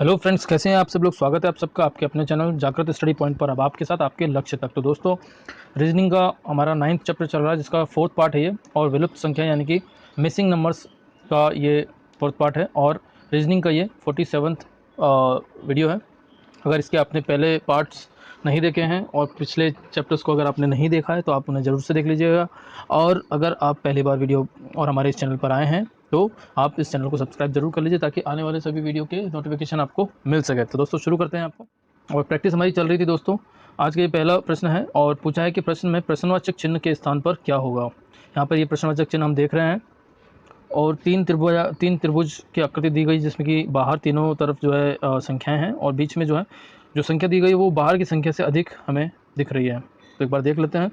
Hello friends, कैसे हैं आप सब लोग। स्वागत है आप सबका आपके अपने चैनल जागृत स्टडी पॉइंट पर। अब आपके साथ आपके लक्ष्य तक। तो दोस्तों, रीजनिंग का हमारा 9th चैप्टर चल रहा है, जिसका 4th पार्ट है ये, और विलुप्त संख्या यानी कि मिसिंग नंबर्स का ये 4th पार्ट है, और रीजनिंग का ये 47th वीडियो है। अगर इसके आपने पहले पार्ट्स नहीं देखे हैं और पिछले चैप्टर्स को अगर आपने नहीं देखा है तो आप उन्हें ज़रूर से देख लीजिएगा। और अगर आप पहली बार वीडियो और हमारे इस चैनल पर आए हैं तो आप इस चैनल को सब्सक्राइब जरूर कर लीजिए, ताकि आने वाले सभी वीडियो के नोटिफिकेशन आपको मिल सके। तो दोस्तों, शुरू करते हैं आपको। और प्रैक्टिस हमारी चल रही थी दोस्तों। आज का ये पहला प्रश्न है और पूछा है कि प्रश्न में प्रश्नवाचक चिन्ह के स्थान पर क्या होगा। यहाँ पर ये प्रश्नवाचक चिन्ह हम देख रहे हैं, और तीन त्रिभुज की आकृति दी गई, जिसमें कि बाहर तीनों तरफ जो है संख्याएं हैं, और बीच में जो है जो संख्या दी गई वो बाहर की संख्या से अधिक हमें दिख रही है। तो एक बार देख लेते हैं।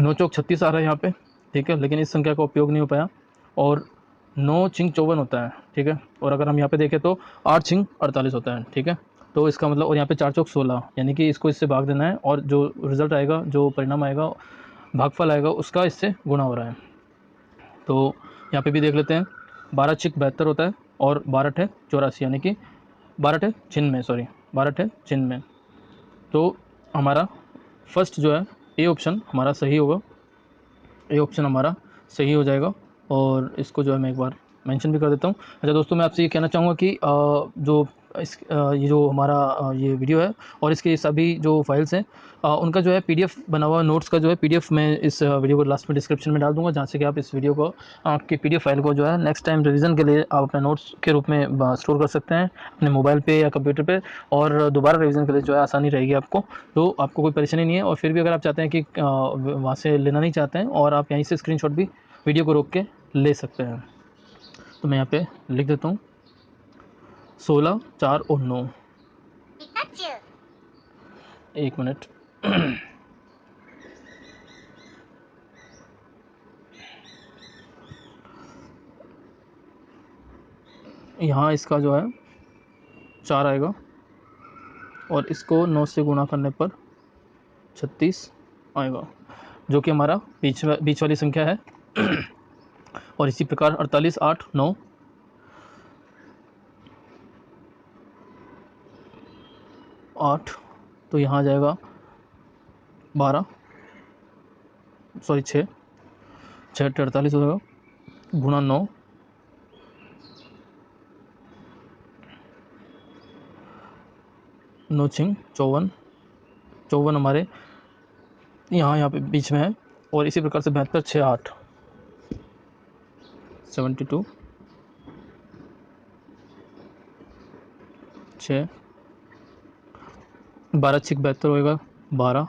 9 चौक 36 आ रहा है यहाँ पे, ठीक है, लेकिन इस संख्या का उपयोग नहीं हो पाया। और 9 छिंग 54 होता है, ठीक है। और अगर हम यहाँ पे देखें तो 8 छिंग 48 होता है, ठीक है। तो इसका मतलब, और यहाँ पे 4 चौक 16, यानी कि इसको इससे भाग देना है, और जो रिजल्ट आएगा, जो परिणाम आएगा, भागफल आएगा, उसका इससे गुणा हो रहा है। तो यहाँ पे भी देख लेते हैं। 12 छिक 72 होता है, और 12 है 84, यानी कि 12 चिन्ह में, सॉरी 12 चिन्ह में। तो हमारा फर्स्ट जो है ए ऑप्शन हमारा सही होगा, ए ऑप्शन हमारा सही हो जाएगा। और इसको जो है मैं एक बार मेंशन भी कर देता हूँ। अच्छा दोस्तों, मैं आपसे ये कहना चाहूँगा कि ये जो हमारा ये वीडियो है और इसके सभी जो फाइल्स हैं, उनका जो है पीडीएफ बना हुआ नोट्स का जो है पीडीएफ मैं इस वीडियो को लास्ट में डिस्क्रिप्शन में डाल दूँगा, जहाँ से कि आप इस वीडियो को आपकी पीडीएफ फाइल को जो है नेक्स्ट टाइम रिवीजन के लिए आप अपने नोट्स के रूप में स्टोर कर सकते हैं अपने मोबाइल पे या कंप्यूटर पे, और दोबारा रिवीजन के लिए जो है आसानी रहेगी आपको। तो आपको कोई परेशानी नहीं है। और फिर भी अगर आप चाहते हैं कि वहाँ से लेना नहीं चाहते हैं, और आप यहीं से स्क्रीनशॉट भी वीडियो को रोक के ले सकते हैं। तो मैं यहाँ पे लिख देता हूँ 16, 4 और 9। एक मिनट। यहाँ इसका जो है 4 आएगा, और इसको 9 से गुणा करने पर 36 आएगा, जो कि हमारा बीच वाली संख्या है। और इसी प्रकार 48, 8, 9, 8, तो यहाँ आ जाएगा 12, सॉरी 6, 6 48 हो जाएगा, गुणा 9, 9 छिंग 54, 54 हमारे यहाँ पे बीच में है। और इसी प्रकार से 72, 6, 8, 72, 6, 12 छिक 72 होएगा, 12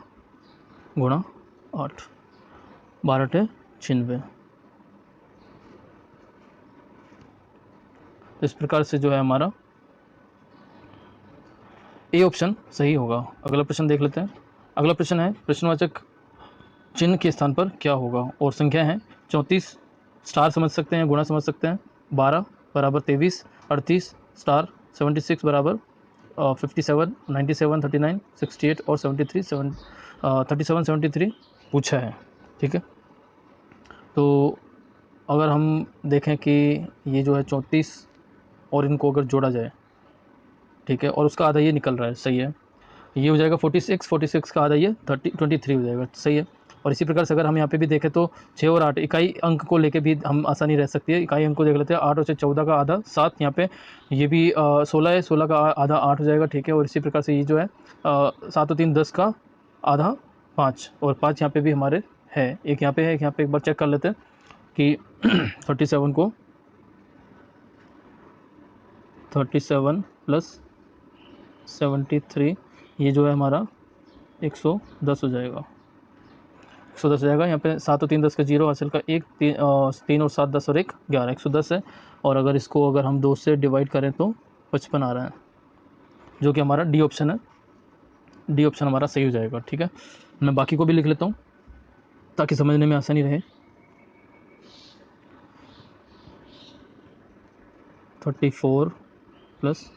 गुणा 8, 12 96। तो इस प्रकार से जो है हमारा ए ऑप्शन सही होगा। अगला प्रश्न देख लेते हैं। अगला प्रश्न है प्रश्नवाचक चिन्ह के स्थान पर क्या होगा, और संख्या है 34, स्टार समझ सकते हैं, गुणा समझ सकते हैं, 12 बराबर 23, 38 स्टार, 76 बराबर 57, 97, 39, 68 और 73, 37, 73 पूछा है, ठीक है। तो अगर हम देखें कि ये जो है 34 और इनको अगर जोड़ा जाए, ठीक है, और उसका आधा ये निकल रहा है, सही है, ये हो जाएगा 46, 46 का आधा ये 23 हो जाएगा, सही है। और इसी प्रकार से अगर हम यहाँ पे भी देखें तो 6 और 8 इकाई अंक को लेके भी हम आसानी रह सकती है। इकाई अंक को देख लेते हैं, 8 और 6 14 का आधा 7, यहाँ पे ये भी 16 है, 16 का आधा 8 हो जाएगा, ठीक है। और इसी प्रकार से ये जो है 7 और 3 10 का आधा 5, और 5 यहाँ पे भी हमारे है, एक यहाँ पे है, एक यहाँ पे। एक बार चेक कर लेते हैं कि 37 को 37 प्लस 73, ये जो है हमारा 110 हो जाएगा, 110 हो जाएगा। यहाँ पे 7 और 3 10 का 0 हासिल का 1, 3 और 7 10 और 1 11, 110 है। और अगर इसको अगर हम 2 से डिवाइड करें तो 55 आ रहा है, जो कि हमारा डी ऑप्शन है। डी ऑप्शन हमारा सही हो जाएगा, ठीक है। मैं बाकी को भी लिख लेता हूँ ताकि समझने में आसानी रहे। 34 प्लस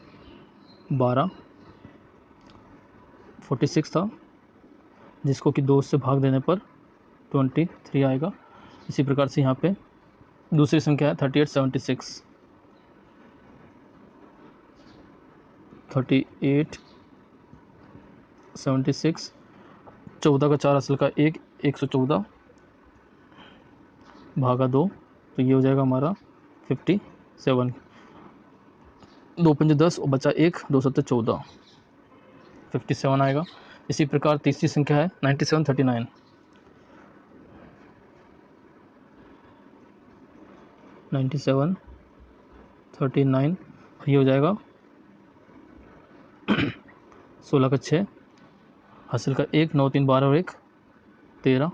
12, 46 था, जिसको कि 2 से भाग देने पर 23 आएगा। इसी प्रकार से यहाँ पे दूसरी संख्या है 38, 76, 38 76, 14 का 4 असल का 1, 114 भागा 2, तो ये हो जाएगा हमारा 57। 2 पंजे 10 और बचा 1, 2 सत्ते 14, 57 आएगा। इसी प्रकार तीसरी संख्या है 9739। 9739 ये हो जाएगा 16 का 6 हासिल का 1, 9 3 12 और 1 13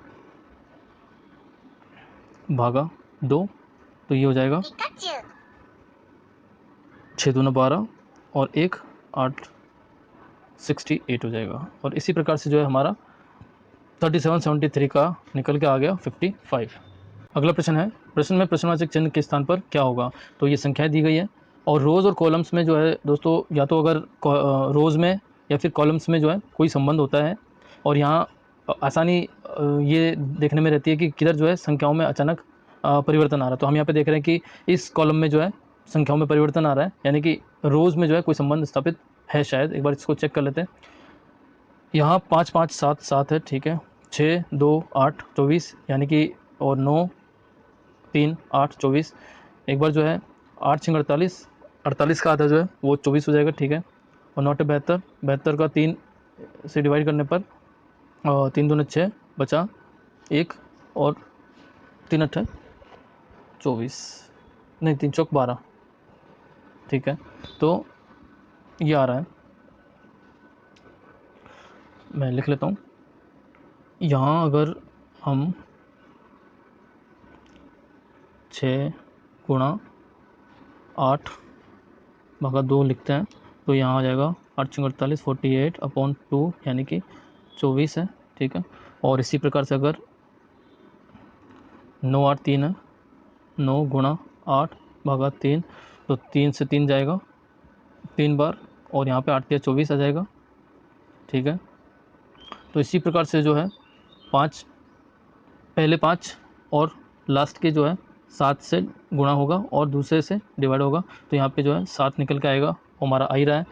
भागा 2, तो ये हो जाएगा 6 दूना 12 और 1 8 68 हो जाएगा। और इसी प्रकार से जो है हमारा 3773 का निकल के आ गया 55। अगला प्रश्न है, प्रश्न में प्रश्नवाचक चिन्ह के स्थान पर क्या होगा। तो ये संख्याएं दी गई है और रोज़ और कॉलम्स में जो है दोस्तों, या तो अगर रोज़ में या फिर कॉलम्स में जो है कोई संबंध होता है, और यहाँ आसानी ये देखने में रहती है कि किधर जो है संख्याओं में अचानक परिवर्तन आ रहा है। तो हम यहाँ पे देख रहे हैं कि इस कॉलम में जो है संख्याओं में परिवर्तन आ रहा है, यानी कि रोज़ में जो है कोई संबंध स्थापित है शायद। एक बार इसको चेक कर लेते हैं। यहाँ 5 5 7 7 है, ठीक है। 6 2 8 24 यानी कि, और 9 3 8 24। एक बार जो है 8 6 48, 48 का आधा जो है वो 24 हो जाएगा, ठीक है। और 9 72, 72 का 3 से डिवाइड करने पर 3 दूने 6 बचा 1 और 3 8 24, नहीं 3 चौक 12, ठीक है। तो ये आ रहा है, मैं लिख लेता हूँ। यहाँ अगर हम 6 गुणा 8 भागा 2 लिखते हैं तो यहाँ आ जाएगा 8 48 48/2 यानी कि 24 है, ठीक है। और इसी प्रकार से अगर 9 8 3 है, 9 गुणा 8 भागा 3, तो 3 से 3 जाएगा 3 बार, और यहाँ पे 8 3 24 आ जाएगा, ठीक है। तो इसी प्रकार से जो है 5 पहले 5 और लास्ट के जो है 7 से गुणा होगा और दूसरे से डिवाइड होगा, तो यहाँ पे जो है 7 निकल के आएगा, हमारा आ ही रहा है।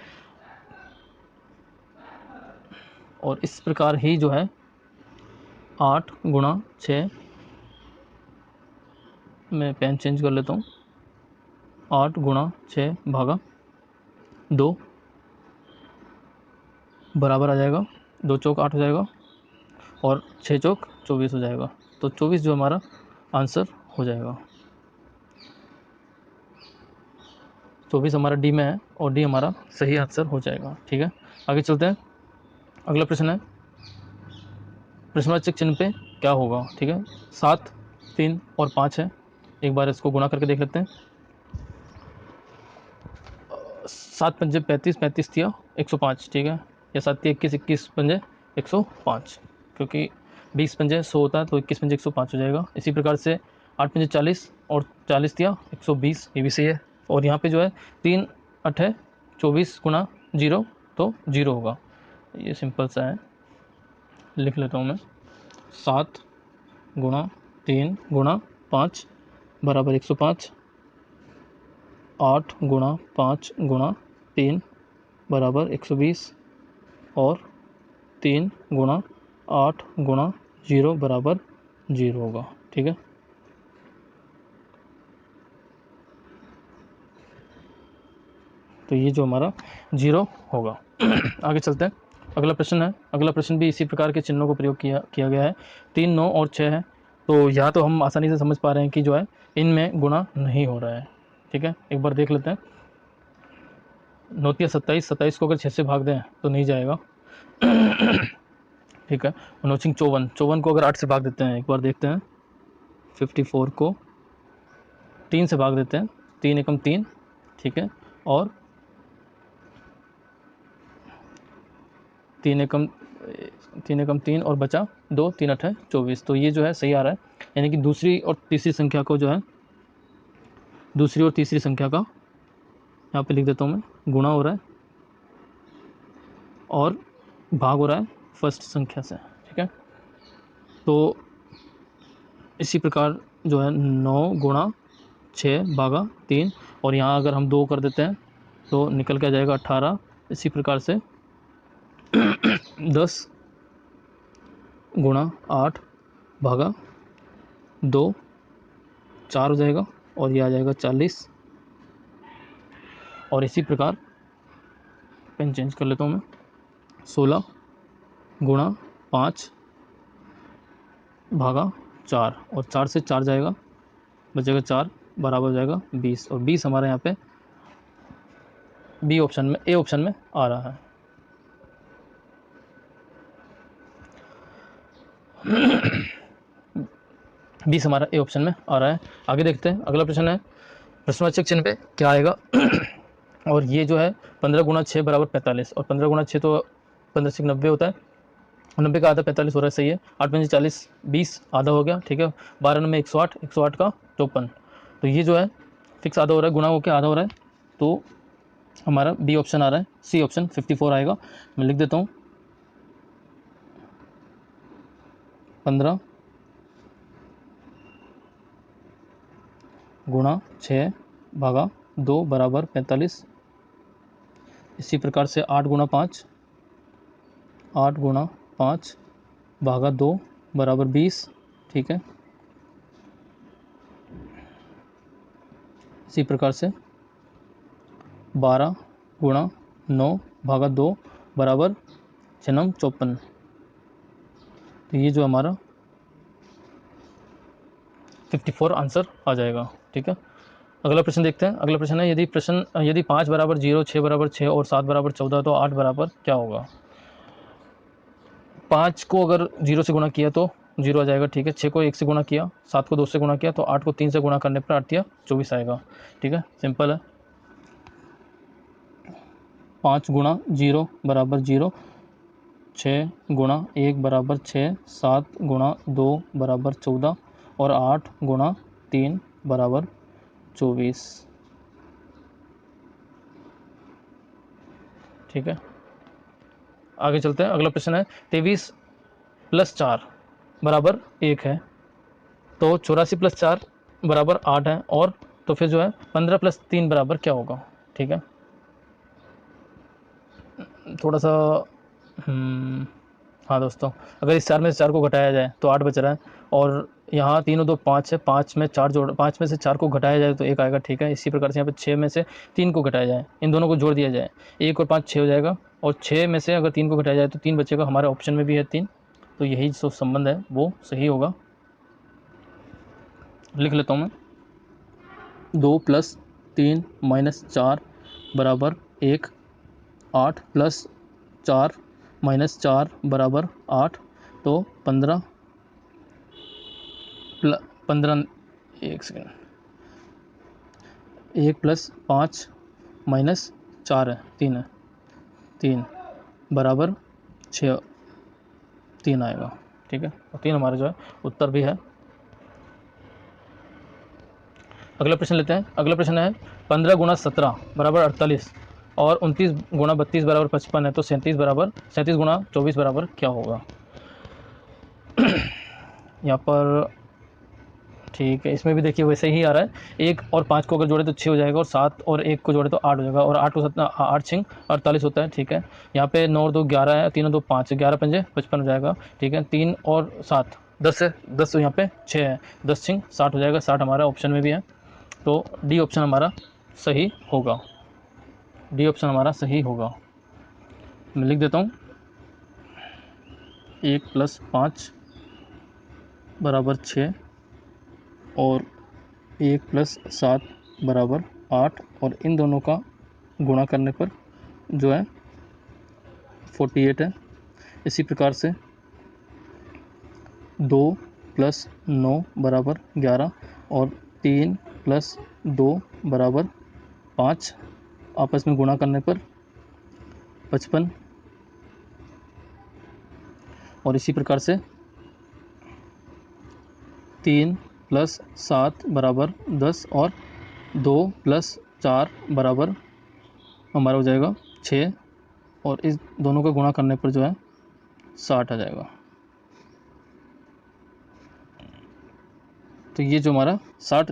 और इस प्रकार ही जो है 8 गुणा 6, मैं पेन चेंज कर लेता हूँ, 8 गुणा 6 भागा 2 बराबर आ जाएगा, 2 चौक 8 हो जाएगा और 6 चौक 24 हो जाएगा। तो 24 जो हमारा आंसर हो जाएगा। 24 हमारा डी में है और डी हमारा सही आंसर हो जाएगा, ठीक है। आगे चलते हैं। अगला प्रश्न है, प्रश्नवाचक चिन्ह पे क्या होगा, ठीक है। 7 3 और 5 है, एक बार इसको गुणा करके देख लेते हैं। 7 पंजे 35, 35 दिया 105, ठीक है। या 7 3 21, 21 पंजे 105, क्योंकि 20 पंजे 100 होता है तो 21 पंजे 105 हो जाएगा। इसी प्रकार से 8 पंजे 40 और 40 दिया 120, ये भी सही है। और यहाँ पे जो है 3 8 है 24 गुणा 0 तो 0 होगा, ये सिंपल सा है, लिख लेता हूँ मैं। 7 गुणा 3 गुणा 5 बराबर 105, 8 गुणा 5 गुणा 3 बराबर 120 और 3 गुणा 8 गुणा 0 बराबर 0 होगा, ठीक है। तो ये जो हमारा 0 होगा। आगे चलते हैं। अगला प्रश्न है, अगला प्रश्न भी इसी प्रकार के चिन्हों को प्रयोग किया गया है। 3 9 और 6 है, तो यहाँ तो हम आसानी से समझ पा रहे हैं कि जो है इनमें गुणा नहीं हो रहा है, ठीक है। एक बार देख लेते हैं। 9 3 27, 27 को अगर 6 से भाग दें तो नहीं जाएगा, ठीक है। 9 6 54, 54 को अगर 8 से भाग देते हैं, एक बार देखते हैं। 54 को 3 से भाग देते हैं, 3 एकम 3, ठीक है। और 3 एकम 3 और बचा 2, 3 8 24, तो ये जो है सही आ रहा है। यानी कि दूसरी और तीसरी संख्या को जो है, दूसरी और तीसरी संख्या का यहाँ पे लिख देता हूँ मैं, गुणा हो रहा है और भाग हो रहा है फर्स्ट संख्या से, ठीक है। तो इसी प्रकार जो है 9 गुणा 6 भागा 3, और यहाँ अगर हम 2 कर देते हैं तो निकल के आ जाएगा 18 इसी प्रकार से 10 गुणा 8 भागा 2 4 हो जाएगा और ये आ जाएगा 40। और इसी प्रकार पेन चेंज कर लेता हूँ मैं, 16 गुणा 5 भागा 4 और 4 से 4 जाएगा, बचेगा 4 बराबर हो जाएगा 20। और 20 हमारे यहाँ पे बी ऑप्शन में, ए ऑप्शन में आ रहा है। बीस हमारा ए ऑप्शन में आ रहा है। आगे देखते हैं, अगला प्रश्न है प्रश्नवाचक चिन्ह पे क्या आएगा। और ये जो है 15 गुणा 6 बराबर 45, और 15 गुणा 6 तो 15 से 90 होता है, 90 का आधा 45 हो रहा है, सही है। 8 पंजे 40, 20 आधा हो गया, ठीक है। 12 में 108, 108 का 54, तो ये जो है फिक्स आधा हो रहा है, गुणा होकर आधा हो रहा है, तो हमारा बी ऑप्शन आ रहा है। सी ऑप्शन 54 आएगा। मैं लिख देता हूँ 15 गुणा 6 भागा 2 बराबर 45। इसी प्रकार से 8 गुणा 5, 8 गुणा 5 भागा 2 बराबर 20, ठीक है। इसी प्रकार से 12 गुणा 9 भागा 2 बराबर 6 54, तो ये जो हमारा 54 आंसर आ जाएगा, ठीक है। अगला प्रश्न देखते हैं। अगला प्रश्न है, यदि 5 बराबर 0, 6 बराबर 6 और 7 बराबर 14 तो 8 बराबर क्या होगा। 5 को अगर 0 से गुणा किया तो 0 आ जाएगा, ठीक है। 6 को 1 से गुणा किया, 7 को 2 से गुणा किया, तो 8 को 3 से गुणा करने पर 8 या 24 आएगा, ठीक है, सिंपल है। 5 गुणा 0 बराबर 0, 6 गुणा 1 बराबर 6, 7 गुणा 2 बराबर 14 और 8 गुणा 3 बराबर 24, ठीक है। आगे चलते हैं। अगला प्रश्न है 23 + 4 बराबर 1 है, तो 84 + 4 बराबर 8 है, और तो फिर जो है 15 + 3 बराबर क्या होगा, ठीक है। थोड़ा सा हाँ दोस्तों, अगर इस 4 में से 4 को घटाया जाए तो 8 बच रहा है, और यहाँ 3 और 2 5 है, 5 में 5 में से 4 को घटाया जाए तो 1 आएगा, ठीक है। इसी प्रकार से यहाँ पे 6 में से 3 को घटाया जाए, इन दोनों को जोड़ दिया जाए, 1 और 5 6 हो जाएगा, और 6 में से अगर 3 को घटाया जाए तो 3 बचेगा, हमारे ऑप्शन में भी है 3, तो यही जो संबंध है वो सही होगा। लिख लेता हूँ मैं, 2 + 3 - 4 बराबर 1, 8 + 4 - 4 बराबर 8, तो 15 एक सेकेंड, 1 + 5 - 4 है, 3 है, 3 बराबर 6, 3 आएगा, ठीक है। और 3 हमारा जो है उत्तर भी है। अगला प्रश्न लेते हैं। अगला प्रश्न है 15 गुणा 17 बराबर 48 और 29 गुणा 32 बराबर 55 है, तो 37 गुणा 24 बराबर क्या होगा। यहाँ पर ठीक है, इसमें भी देखिए वैसे ही आ रहा है। 1 और 5 को अगर जोड़े तो 6 हो जाएगा, और 7 और 1 को जोड़े तो 8 हो जाएगा, और 8 को 8 6 48 होता है, ठीक है। यहाँ पे 9 और 2 11 है, 3 और 2 5, 11 पंजे 55 हो जाएगा, ठीक है। 3 और 7 10 है, 10 तो यहाँ पे 6 है, 10 6 60 हो जाएगा, 60 हमारा ऑप्शन में भी है, तो डी ऑप्शन हमारा सही होगा। डी ऑप्शन हमारा सही होगा। मैं लिख देता हूँ 1 + 5 बराबर 6 और 1 + 7 बराबर 8, और इन दोनों का गुणा करने पर जो है 48 है। इसी प्रकार से 2 + 9 बराबर 11 और 3 + 2 बराबर 5, आपस में गुणा करने पर 55, और इसी प्रकार से 3 + 7 बराबर 10 और 2 + 4 बराबर हमारा हो जाएगा 6, और इस दोनों का गुणा करने पर जो है 60 आ जाएगा। तो ये जो हमारा 60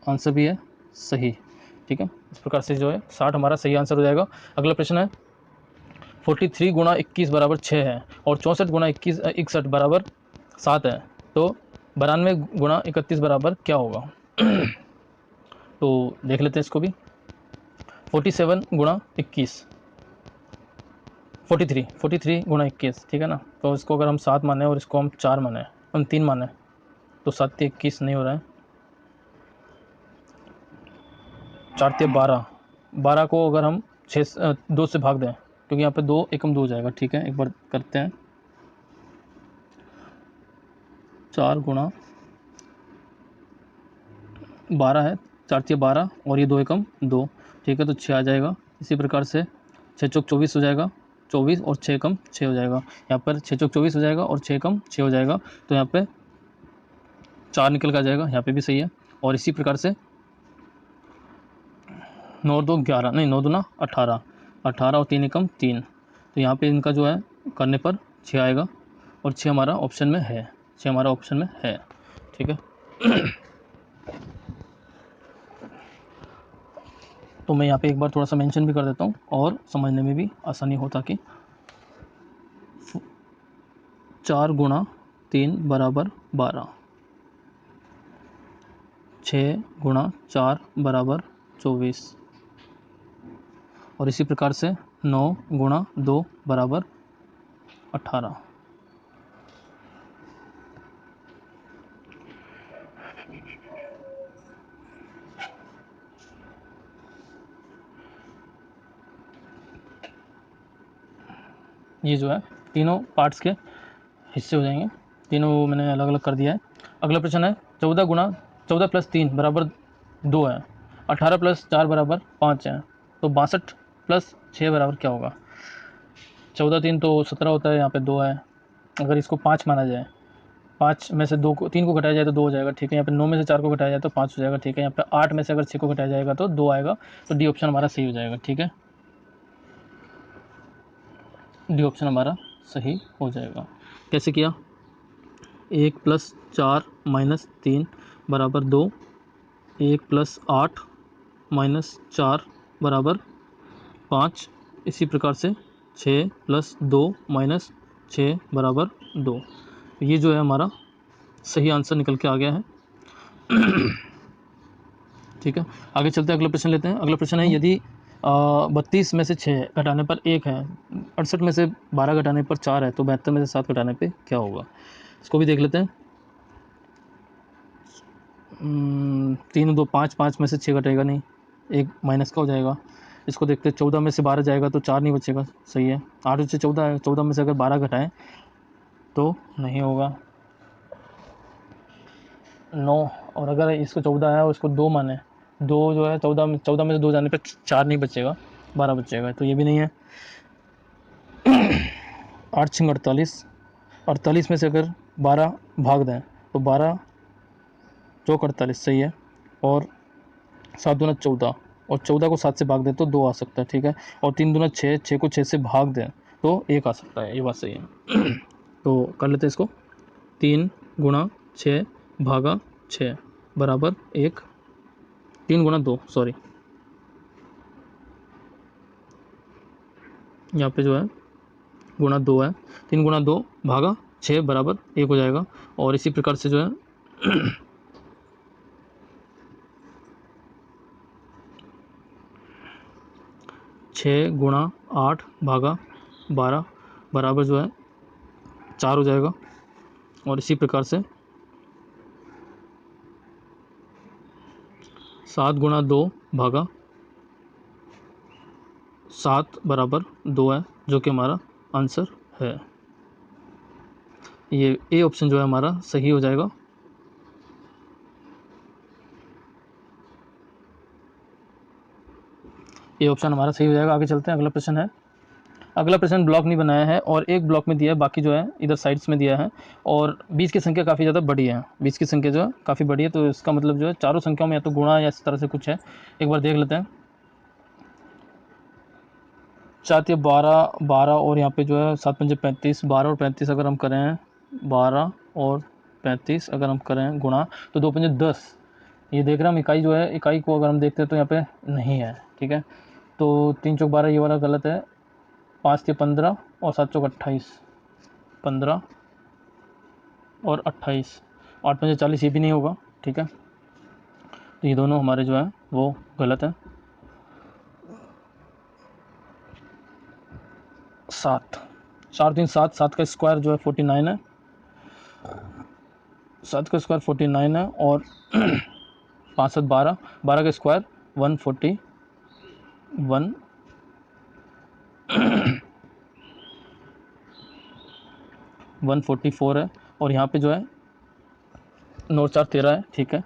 आंसर भी है सही, ठीक है। इस प्रकार से जो है 60 हमारा सही आंसर हो जाएगा। अगला प्रश्न है 43 गुणा 21 बराबर 6 है और 64 गुणा 61 बराबर 7 है। तो 92 गुणा 31 बराबर क्या होगा? तो देख लेते हैं इसको भी। 47 गुणा 21, 43 गुणा 21, ठीक है ना। तो इसको अगर हम 7 माने और इसको हम 4 माने, हम 3 माने, तो 7 21 नहीं हो रहा है, 4 12, 12 को अगर हम 2 से भाग दें, क्योंकि यहाँ पे 2 एकम 2 हो जाएगा, ठीक है। एक बार करते हैं, 4 गुणा 12 है, 4 12 और ये 2 एकम 2, ठीक है। तो 6 आ जाएगा। इसी प्रकार से 6 चौक 24 हो जाएगा, 24 और 6 एकम 6 हो जाएगा। यहाँ पर 6 चौक 24 हो जाएगा और 6 एकम 6 हो जाएगा। तो यहाँ पे 4 निकल का जाएगा, यहाँ पे भी सही है। और इसी प्रकार से 9 2 11, नहीं 9 दूना 18, 18 और 3 एकम 3। तो यहाँ पे इनका जो है करने पर 6 आएगा और 6 हमारा ऑप्शन में है, 6 हमारा ऑप्शन में है, ठीक है। तो मैं यहाँ पे एक बार थोड़ा सा मेंशन भी कर देता हूँ और समझने में भी आसानी हो, ताकि 4 गुणा 3 बराबर 12, 6 गुणा 4 बराबर 24 और इसी प्रकार से 9 गुणा 2 बराबर 18। ये जो है तीनों पार्ट्स के हिस्से हो जाएंगे, तीनों मैंने अलग अलग कर दिया है। अगला प्रश्न है 14 प्लस 3 बराबर 2 है, 18 प्लस 4 बराबर 5 है, तो 62 प्लस 6 बराबर क्या होगा? 14 3 तो 17 होता है, यहाँ पे 2 है। अगर इसको 5 माना जाए, 5 में से 3 को घटाया जाए तो 2 हो जाएगा, ठीक है। यहाँ पे 9 में से 4 को घटाया जाए तो 5 हो जाएगा, ठीक है। यहाँ पे 8 में से अगर 6 को घटाया जाएगा तो 2 आएगा। तो डी ऑप्शन हमारा सही हो जाएगा, ठीक है। डी ऑप्शन हमारा सही हो जाएगा। कैसे किया? 1 प्लस 4 माइनस 3 बराबर 2, 1 प्लस 8 माइनस 4 बराबर 5, इसी प्रकार से 6 प्लस 2 माइनस 6 बराबर 2। ये जो है हमारा सही आंसर निकल के आ गया है, ठीक है। आगे चलते हैं, अगला प्रश्न लेते हैं। अगला प्रश्न है यदि 32 में से 6 घटाने पर 1 है, 68 में से 12 घटाने पर 4 है, तो 72 में से 7 घटाने पे क्या होगा? इसको भी देख लेते हैं। 3 2 5, 5 में से 6 घटेगा नहीं, 1 माइनस का हो जाएगा। इसको देखते हैं, 14 में से 12 जाएगा तो 4 नहीं बचेगा, सही है। 8 से 14 है, 14 में से अगर 12 घटाएं तो नहीं होगा, 9। और अगर इसको 14 है और इसको 2 माने, 2 जो है 14 में से 2 जाने पर 4 नहीं बचेगा, 12 बचेगा, तो ये भी नहीं है। 8 6 48, 48 में से अगर 12 भाग दें तो 12 चौक 48, सही है। और 7 दूना 14, और 14 को 7 से भाग दें तो 2 आ सकता है, ठीक है। और 3 दूना 6, 6 को 6 से भाग दें तो 1 आ सकता है, ये बात सही है। तो कर लेते हैं इसको। 3 गुणा 6 भागा 6 बराबर 1, 3 गुणा 2, सॉरी, यहाँ पे जो है गुणा 2 है, 3 गुणा 2 भागा 6 बराबर 1 हो जाएगा। और इसी प्रकार से जो है 6 गुणा 8 भागा 12 बराबर जो है 4 हो जाएगा। और इसी प्रकार से 7 गुणा 2 भागा 7 बराबर 2 है, जो कि हमारा आंसर है। ये ए ऑप्शन जो है हमारा सही हो जाएगा। ये ऑप्शन हमारा सही हो जाएगा। आगे चलते हैं, अगला प्रश्न है। अगला प्रश्न ब्लॉक नहीं बनाया है और एक ब्लॉक में दिया है, बाकी जो है इधर साइड्स में दिया है, और बीच की संख्या काफ़ी ज़्यादा बड़ी है, बीच की संख्या जो है काफ़ी बड़ी है। तो इसका मतलब जो है चारों संख्याओं में या तो गुणा या इस तरह से कुछ है। एक बार देख लेते हैं। 7 या 12, 12 और यहाँ पे जो है 7 पंजे 35, 12 और 35 अगर हम करें, 12 और 35 अगर हम करें गुणा, तो 2 पंजे 10। ये देख रहे हैं हम, इकाई जो है, इकाई को अगर हम देखते हैं तो यहाँ पे नहीं है, ठीक है। तो 3 चौक 12 ये वाला गलत है, 5 के 15 और 7 चौक 28, 15 और 28, 8 5 40, ये भी नहीं होगा, ठीक है। तो ये दोनों हमारे जो है वो गलत है। 7, 4 3 7, 7 का स्क्वायर जो है 49 है, 7 का स्क्वायर 49 है, और 5 7 12, 12 का स्क्वायर 141 144 है, और यहाँ पे जो है 9 4 13 है, ठीक है।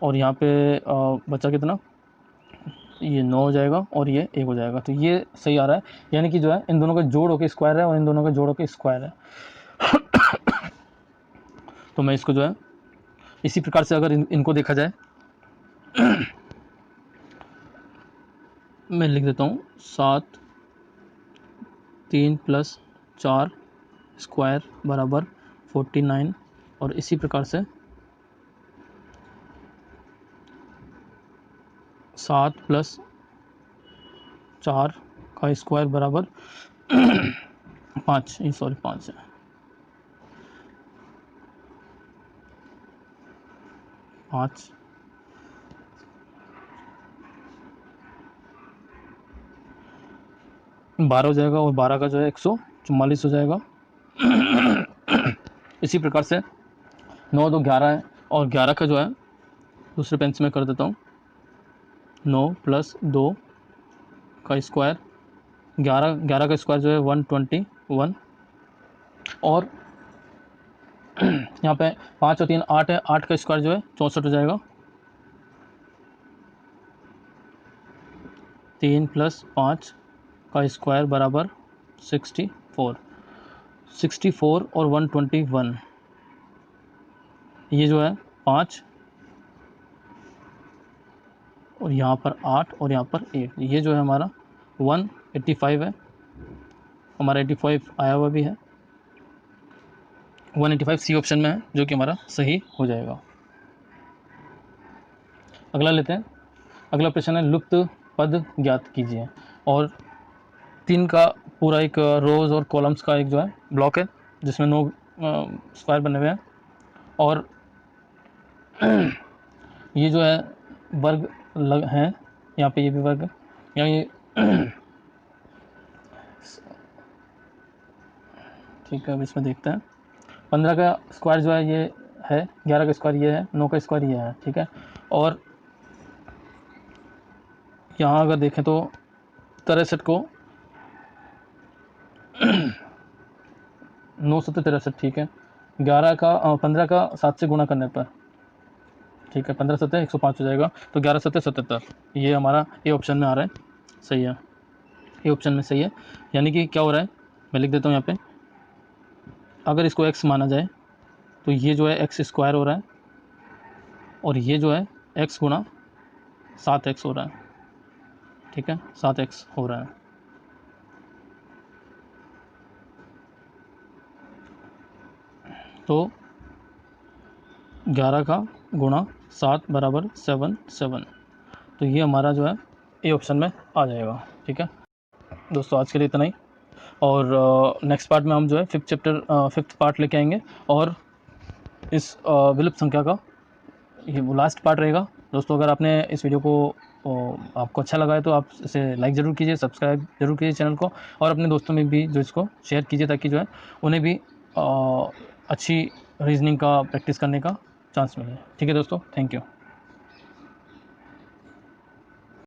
और यहाँ पे बचा कितना, ये 9 हो जाएगा और ये 1 हो जाएगा, तो ये सही आ रहा है। यानी कि जो है इन दोनों का जोड़ होकर स्क्वायर है और इन दोनों का जोड़ होकर स्क्वायर है। तो मैं इसको जो है इसी प्रकार से अगर इनको देखा जाए, मैं लिख देता हूँ 7 3 + 4 स्क्वायर बराबर 49, और इसी प्रकार से 7 + 4 का स्क्वायर बराबर 5 है, 5 12 हो जाएगा, और 12 का जो है 144 हो जाएगा। इसी प्रकार से 9 2 11 है, और 11 का जो है दूसरे पेन से मैं कर देता हूँ, 9 + 2 का स्क्वायर, 11 का स्क्वायर जो है 121, और यहाँ पे 5 और 3 8 है, 8 का स्क्वायर जो है 64 हो जाएगा, 3 + 5 का स्क्वायर बराबर 64, 64 और 121, ये जो है 5 और यहाँ पर 8 और यहाँ पर 1, ये जो है हमारा 185 है, हमारा 85 आया हुआ भी है, 185 सी ऑप्शन में है, जो कि हमारा सही हो जाएगा। अगला लेते हैं। अगला प्रश्न है लुप्त पद ज्ञात कीजिए, और 3 का पूरा एक रोज़ और कॉलम्स का एक जो है ब्लॉक है, जिसमें 9 स्क्वायर बने हुए हैं, और ये जो है वर्ग हैं, यहाँ पे ये भी वर्ग है, यहाँ ये ठीक है। अब इसमें देखते हैं, 15 का स्क्वायर जो है ये है, 11 का स्क्वायर ये है, 9 का स्क्वायर ये है, ठीक है। और यहाँ अगर देखें तो 63 को 9 7 63, ठीक है। 15 का 7 से गुणा करने पर, ठीक है, 15 7 105 हो जाएगा, तो 11 7 77, ये हमारा ए ऑप्शन में आ रहा है, सही है, ए ऑप्शन में सही है। यानी कि क्या हो रहा है, मैं लिख देता हूँ यहाँ पे, अगर इसको x माना जाए तो ये जो है एक्स स्क्वायर हो रहा है, और ये जो है x गुणा 7x हो रहा है, ठीक है, 7x हो रहा है। तो 11 का गुणा 7 बराबर 7 7, तो ये हमारा जो है ए ऑप्शन में आ जाएगा, ठीक है। दोस्तों आज के लिए इतना ही, और नेक्स्ट पार्ट में हम जो है 5th पार्ट लेके आएंगे, और इस विलुप्त संख्या का ये वो लास्ट पार्ट रहेगा। दोस्तों अगर आपने इस वीडियो को आपको अच्छा लगा है तो आप इसे लाइक ज़रूर कीजिए, सब्सक्राइब ज़रूर कीजिए चैनल को, और अपने दोस्तों में भी जो इसको शेयर कीजिए, ताकि जो है उन्हें भी अच्छी रीजनिंग का प्रैक्टिस करने का चांस मिले। ठीक है दोस्तों, थैंक यू।